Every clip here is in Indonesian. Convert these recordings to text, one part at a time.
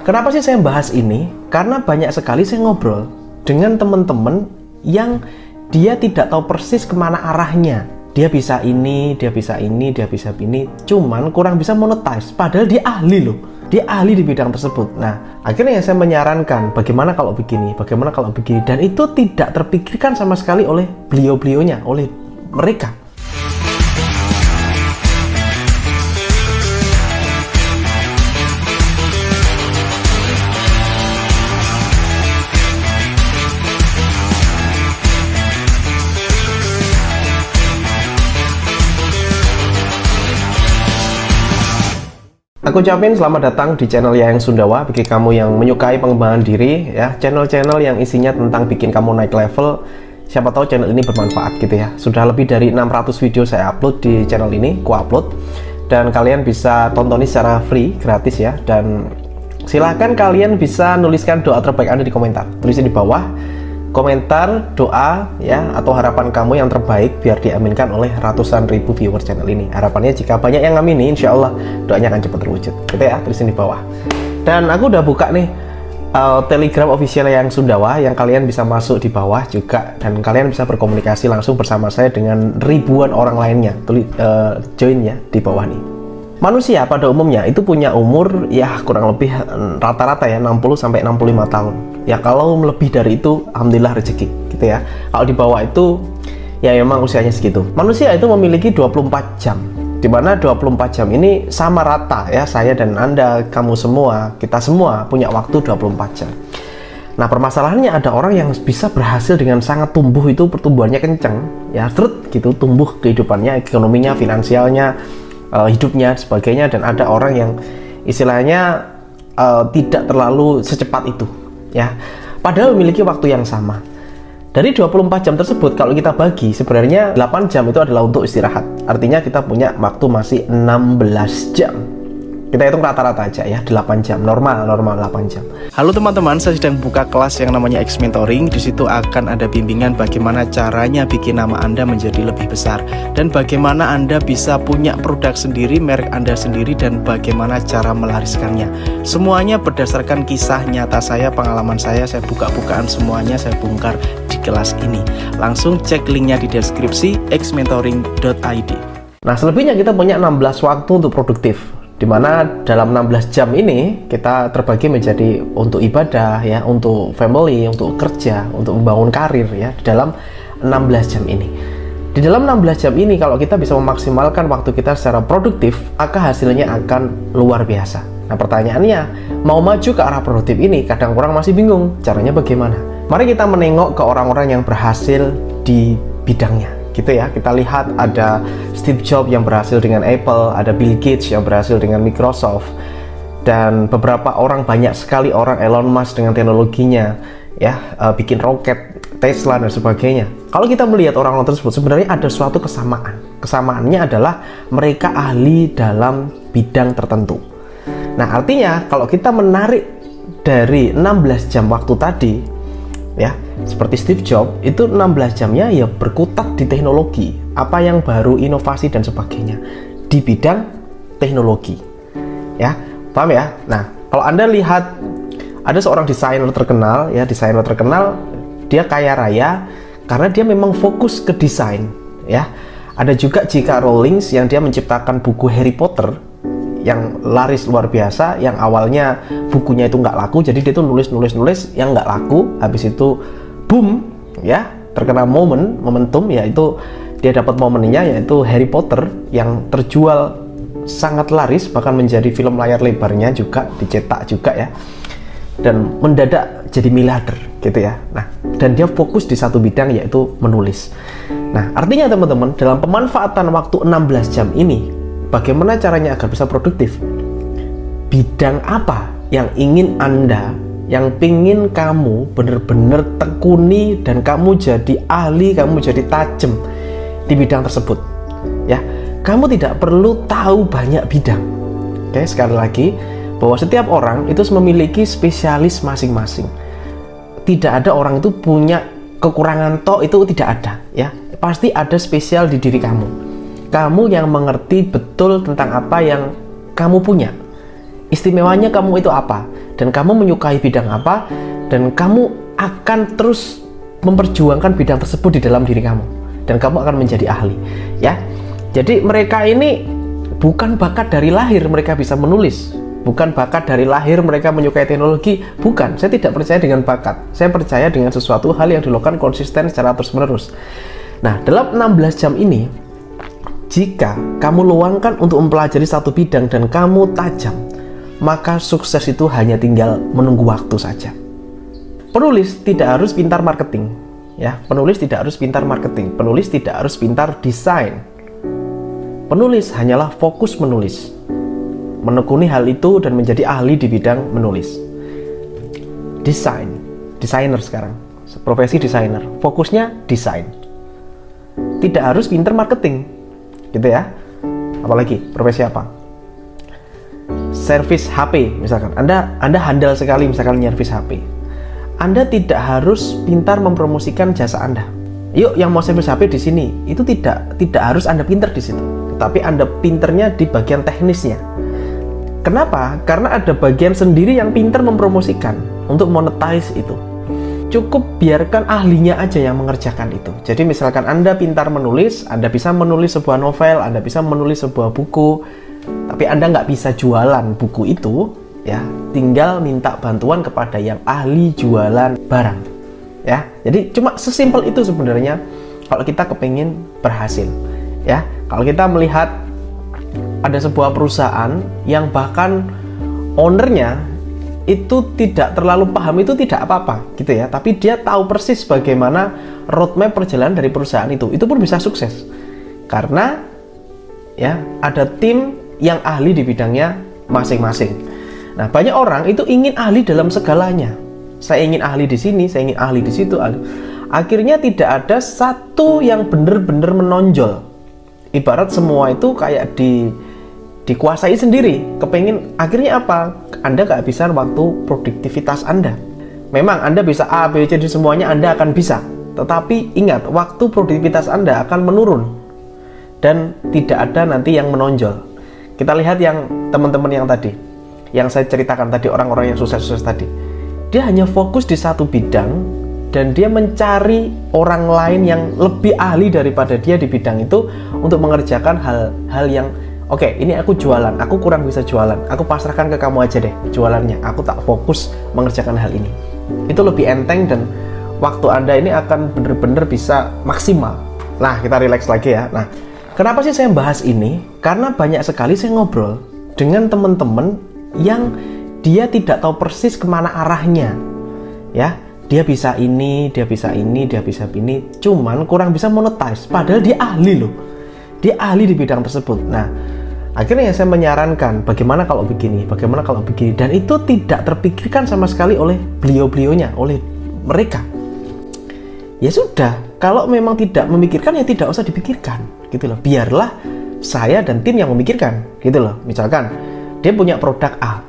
Kenapa sih saya bahas ini? Karena banyak sekali saya ngobrol dengan teman-teman yang dia tidak tahu persis kemana arahnya. Dia bisa ini, dia bisa ini, dia bisa ini, cuman kurang bisa monetize. Padahal dia ahli loh, dia ahli di bidang tersebut. Nah, akhirnya saya menyarankan bagaimana kalau begini, bagaimana kalau begini. Dan itu tidak terpikirkan sama sekali oleh beliau-beliaunya, oleh mereka. Aku ucapin selamat datang di channel Yang Sundawa. Bagi kamu yang menyukai pengembangan diri, ya, channel-channel yang isinya tentang bikin kamu naik level. Siapa tahu channel ini bermanfaat gitu ya. Sudah lebih dari 600 video saya upload di channel ini, ku upload. Dan kalian bisa tontonin secara free, gratis ya. Dan silahkan kalian bisa nuliskan doa terbaik Anda di komentar. Tulisin di bawah komentar doa ya atau harapan kamu yang terbaik biar diaminkan oleh ratusan ribu viewer channel ini. Harapannya jika banyak yang ngamini, insya Allah doanya akan cepat terwujud. Gitu ya, tulisin di bawah. Dan aku udah buka nih Telegram official Yang Sundawa yang kalian bisa masuk di bawah juga, dan kalian bisa berkomunikasi langsung bersama saya dengan ribuan orang lainnya. Join ya di bawah nih. Manusia pada umumnya itu punya umur ya kurang lebih rata-rata ya 60 sampai 65 tahun. Ya kalau lebih dari itu alhamdulillah rezeki gitu ya. Kalau di bawah itu ya memang usianya segitu. Manusia itu memiliki 24 jam. Di mana 24 jam ini sama rata ya, saya dan Anda, kamu semua, kita semua punya waktu 24 jam. Nah, permasalahannya ada orang yang bisa berhasil dengan sangat tumbuh, itu pertumbuhannya kenceng ya, gitu, tumbuh kehidupannya, ekonominya, finansialnya, hidupnya, sebagainya. Dan ada orang yang istilahnya tidak terlalu secepat itu ya, padahal memiliki waktu yang sama. Dari 24 jam tersebut kalau kita bagi, sebenarnya 8 jam itu adalah untuk istirahat. Artinya kita punya waktu masih 16 jam. Kita hitung rata-rata aja ya, 8 jam, normal 8 jam. Halo teman-teman, saya sedang buka kelas yang namanya X Mentoring. Di situ akan ada bimbingan bagaimana caranya bikin nama Anda menjadi lebih besar, dan bagaimana Anda bisa punya produk sendiri, merek Anda sendiri, dan bagaimana cara melariskannya. Semuanya berdasarkan kisah nyata saya, pengalaman saya buka-bukaan semuanya saya bongkar di kelas ini. Langsung cek linknya di deskripsi xmentoring.id. Nah, selebihnya kita punya 16 waktu untuk produktif, dimana dalam 16 jam ini kita terbagi menjadi untuk ibadah ya, untuk family, untuk kerja, untuk membangun karir ya, di dalam 16 jam ini. Di dalam 16 jam ini kalau kita bisa memaksimalkan waktu kita secara produktif, maka hasilnya akan luar biasa. Nah, pertanyaannya, mau maju ke arah produktif ini kadang orang masih bingung caranya bagaimana. Mari kita menengok ke orang-orang yang berhasil di bidangnya gitu ya. Kita lihat ada Steve Jobs yang berhasil dengan Apple, ada Bill Gates yang berhasil dengan Microsoft, dan beberapa orang, banyak sekali orang, Elon Musk dengan teknologinya ya, bikin roket, Tesla dan sebagainya. Kalau kita melihat orang-orang tersebut, sebenarnya ada suatu kesamaan. Kesamaannya adalah mereka ahli dalam bidang tertentu. Nah, artinya kalau kita menarik dari 16 jam waktu tadi ya, seperti Steve Jobs itu 16 jamnya ya berkutat di teknologi, apa yang baru, inovasi dan sebagainya di bidang teknologi ya, paham ya? Nah, kalau Anda lihat ada seorang desainer terkenal ya, dia kaya raya karena dia memang fokus ke desain ya. Ada juga J.K. Rowling yang dia menciptakan buku Harry Potter yang laris luar biasa, yang awalnya bukunya itu nggak laku, jadi dia tuh nulis yang nggak laku, habis itu boom ya, terkena momentum, yaitu dia dapat momennya, yaitu Harry Potter yang terjual sangat laris, bahkan menjadi film layar lebarnya juga, dicetak juga ya, dan mendadak jadi miliarder gitu ya. Nah, dan dia fokus di satu bidang, yaitu menulis. Nah, artinya teman-teman, dalam pemanfaatan waktu 16 jam ini, bagaimana caranya agar bisa produktif? Bidang apa yang ingin Anda, yang pingin kamu benar-benar tekuni dan kamu jadi ahli, kamu jadi tajam di bidang tersebut ya. Kamu tidak perlu tahu banyak bidang. Oke, sekali lagi, bahwa setiap orang itu memiliki spesialis masing-masing. Tidak ada orang itu punya kekurangan itu tidak ada ya. Pasti ada spesial di diri kamu. Kamu yang mengerti betul tentang apa yang kamu punya. Istimewanya kamu itu apa? dan kamu menyukai bidang apa, dan kamu akan terus memperjuangkan bidang tersebut di dalam diri kamu, dan kamu akan menjadi ahli, ya. Jadi mereka ini bukan bakat dari lahir mereka bisa menulis, bukan bakat dari lahir mereka menyukai teknologi, bukan. Saya tidak percaya dengan bakat, saya percaya dengan sesuatu hal yang dilakukan konsisten secara terus-menerus. Nah, dalam 16 jam ini, jika kamu luangkan untuk mempelajari satu bidang dan kamu tajam, maka sukses itu hanya tinggal menunggu waktu saja. Penulis tidak harus pintar marketing, ya. Penulis tidak harus pintar marketing, penulis tidak harus pintar desain. Penulis hanyalah fokus menulis, menekuni hal itu dan menjadi ahli di bidang menulis. Desainer sekarang, profesi desainer, fokusnya desain. Tidak harus pintar marketing, gitu ya. Apalagi profesi apa? Servis HP misalkan. Anda handal sekali misalkan nyervis HP. Anda tidak harus pintar mempromosikan jasa Anda. Yuk, yang mau servis HP di sini, itu tidak harus Anda pintar di situ. Tapi Anda pinternya di bagian teknisnya. Kenapa? Karena ada bagian sendiri yang pintar mempromosikan untuk monetize itu. Cukup biarkan ahlinya aja yang mengerjakan itu. Jadi misalkan Anda pintar menulis, Anda bisa menulis sebuah novel, Anda bisa menulis sebuah buku, tapi Anda nggak bisa jualan buku itu, ya, tinggal minta bantuan kepada yang ahli jualan barang, ya. Jadi cuma sesimpel itu sebenarnya kalau kita kepingin berhasil, ya. Kalau kita melihat ada sebuah perusahaan yang bahkan ownernya itu tidak terlalu paham, itu tidak apa-apa gitu ya, tapi dia tahu persis bagaimana roadmap perjalanan dari perusahaan itu pun bisa sukses karena ya ada tim yang ahli di bidangnya masing-masing. Nah, banyak orang itu ingin ahli dalam segalanya. Saya ingin ahli di sini, saya ingin ahli di situ. Akhirnya tidak ada satu yang benar-benar menonjol. Ibarat semua itu kayak dikuasai sendiri. Kepengen akhirnya apa? Anda kehabisan waktu produktivitas Anda. Memang Anda bisa A, B, C, D semuanya Anda akan bisa. Tetapi ingat, waktu produktivitas Anda akan menurun. Dan tidak ada nanti yang menonjol. Kita lihat yang teman-teman yang tadi, yang saya ceritakan tadi, orang-orang yang sukses-sukses tadi, dia hanya fokus di satu bidang dan dia mencari orang lain yang lebih ahli daripada dia di bidang itu untuk mengerjakan hal-hal yang oke, ini aku jualan, aku kurang bisa jualan, aku pasrahkan ke kamu aja deh jualannya, aku tak fokus mengerjakan hal ini. Itu lebih enteng dan waktu Anda ini akan benar-benar bisa maksimal. Nah, kita relax lagi ya. Nah, kenapa sih saya bahas ini? Karena banyak sekali saya ngobrol dengan teman-teman yang dia tidak tahu persis kemana arahnya, ya. Dia bisa ini, dia bisa ini, dia bisa ini, cuman kurang bisa monetize. Padahal dia ahli loh, dia ahli di bidang tersebut. Nah, akhirnya saya menyarankan bagaimana kalau begini, bagaimana kalau begini, dan itu tidak terpikirkan sama sekali oleh beliau-beliaunya, oleh mereka. Ya sudah, kalau memang tidak memikirkan ya tidak usah dipikirkan, gitu loh. Biarlah saya dan tim yang memikirkan, gitu loh. Misalkan dia punya produk A,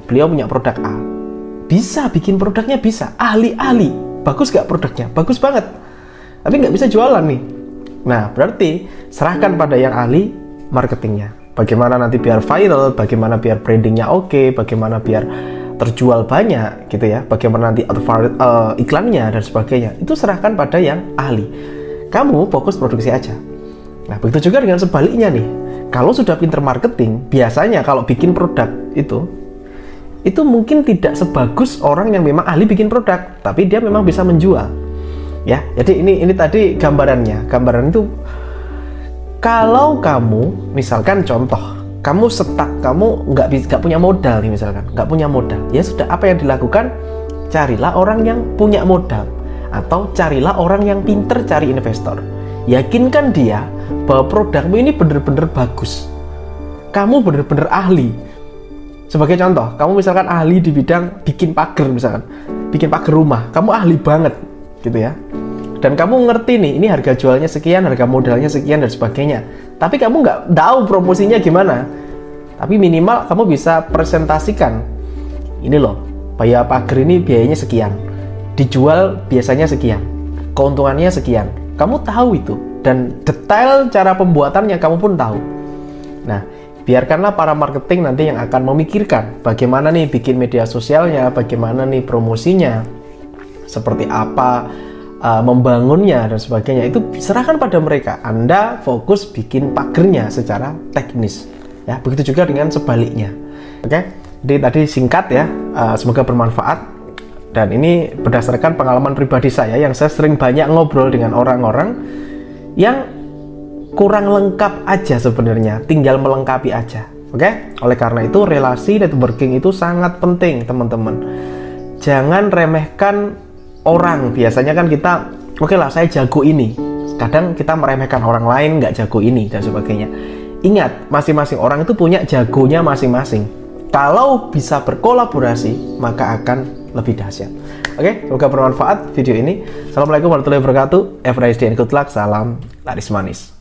beliau punya produk A, bisa bikin produknya, bisa, ahli-ahli, bagus gak produknya? Bagus banget, tapi nggak bisa jualan nih. Nah, berarti serahkan pada yang ahli marketingnya. Bagaimana nanti biar viral, bagaimana biar brandingnya oke, bagaimana biar terjual banyak, gitu ya. Bagaimana nanti iklannya dan sebagainya. Itu serahkan pada yang ahli. Kamu fokus produksi aja. Nah, begitu juga dengan sebaliknya nih. Kalau sudah pinter marketing, biasanya kalau bikin produk itu mungkin tidak sebagus orang yang memang ahli bikin produk, tapi dia memang bisa menjual. Ya, jadi ini tadi gambarannya. Gambaran itu kalau kamu misalkan contoh, kamu stuck, kamu nggak punya modal nih misalkan, nggak punya modal. Ya sudah, apa yang dilakukan? Carilah orang yang punya modal atau carilah orang yang pinter cari investor. Yakinkan dia bahwa produkmu ini benar-benar bagus. Kamu benar-benar ahli. Sebagai contoh, kamu misalkan ahli di bidang bikin pagar misalkan, bikin pagar rumah, kamu ahli banget, gitu ya. Dan kamu ngerti nih, ini harga jualnya sekian, harga modalnya sekian dan sebagainya. Tapi kamu nggak tahu promosinya gimana. Tapi minimal kamu bisa presentasikan, ini loh, biaya pagar ini biayanya sekian, dijual biasanya sekian, keuntungannya sekian. Kamu tahu itu, dan detail cara pembuatannya kamu pun tahu. Nah, biarkanlah para marketing nanti yang akan memikirkan bagaimana nih bikin media sosialnya, bagaimana nih promosinya, seperti apa membangunnya dan sebagainya. Itu serahkan pada mereka. Anda fokus bikin pagernya secara teknis ya. Begitu juga dengan sebaliknya. Oke, jadi tadi singkat ya, semoga bermanfaat. Dan ini berdasarkan pengalaman pribadi saya yang saya sering banyak ngobrol dengan orang-orang yang kurang lengkap aja sebenarnya, tinggal melengkapi aja. Oke? Oleh karena itu relasi networking itu sangat penting, teman-teman. Jangan remehkan orang. Biasanya kan kita, oke lah saya jago ini. Kadang kita meremehkan orang lain, nggak jago ini dan sebagainya. Ingat, masing-masing orang itu punya jagonya masing-masing. Kalau bisa berkolaborasi, maka akan lebih dahsyat. Oke, semoga bermanfaat video ini. Assalamualaikum warahmatullahi wabarakatuh. Have a nice day and good luck. Salam laris manis.